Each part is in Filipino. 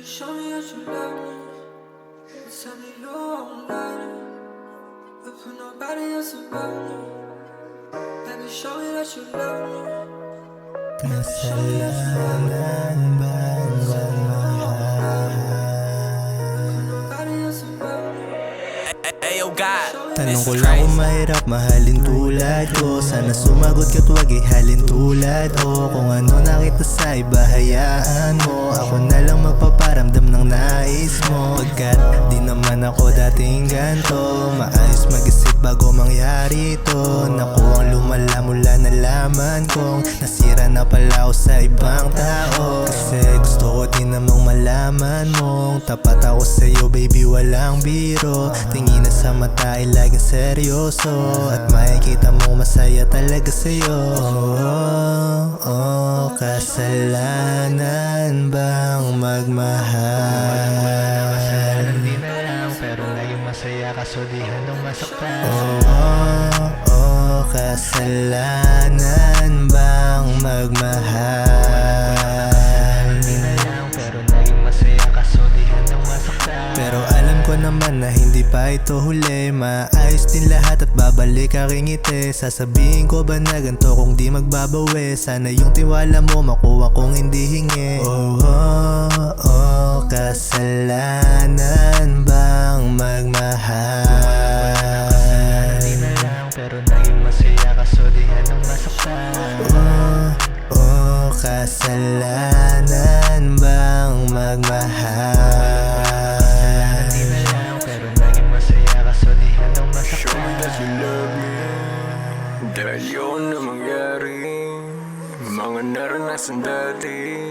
Baby, show me that you love me. Tell me you won't lie. But put nobody else above me. Baby, show me that you love me. Kasalanan bang magmahal? Nobody else above me. Ayo God, Tanong ko lang kung mahirap mahalin tulad ko. Sana sumagot ka't wag ihalin tulad ko. Kung ano nakita sa iba hayaan mo. Ako na lang magpaparamdam ng nais mo. Pagkat di naman ako dating ganto. Maayos mag-isip bago mangyari to. Naku ang lumala mula nalaman kong nasira na pala ako sa ibang tao. Kasi gusto ko din namang malaman mong tapat ako sa'yo baby walang biro. Tingin na sa mata ay laging seryoso. At makikita mo masaya talaga sa'yo. Kasalanan bang magmahal? Hindi na lang pero laging masaya kaso di handang masaktan. Kasalanan bang magmahal? Hindi na lang pero laging masaya kaso di handang masaktan. Pero alam ko naman na hindi pa ito huli. Maayos din lahat at babalik aking ngiti. Sasabihin ko ba na ganito kung di magbabawi? Sana yung tiwala mo makuha kong hindi hingi. Kasalanan bang magmahal? Hindi na lang pero naging masaya kaso di handang masaktan. Kasalanan bang magmahal? Hindi na lang pero naging masaya kaso di handang masaktan. Show me that you love me. Dahil yun na mangyari. Mga naranasan dati.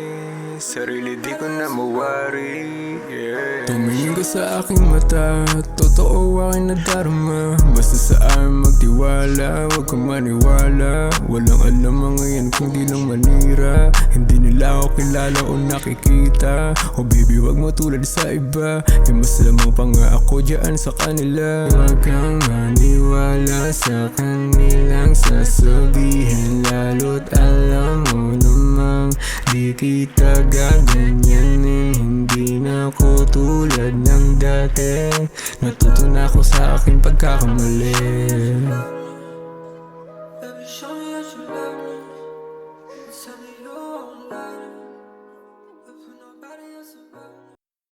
Sarili di ko na mawari, yeah. Tumingin ka sa aking mata. Totoo aking nadarama. Basta sa akin magtiwala. Huwag kang maniwala. Walang alam mga yan kung di lang manira. Hindi nila ako kilala o nakikita. O baby wag mo tulad sa iba. Yung mas lamang pa nga ako dyan sa kanila. Huwag kang maniwala sa kanilang sasabihin. Lalo't alam mo namang di kita gaganyanin. Hindi na ako tulad ng dati. Natuto na ako sa aking pagkakamali.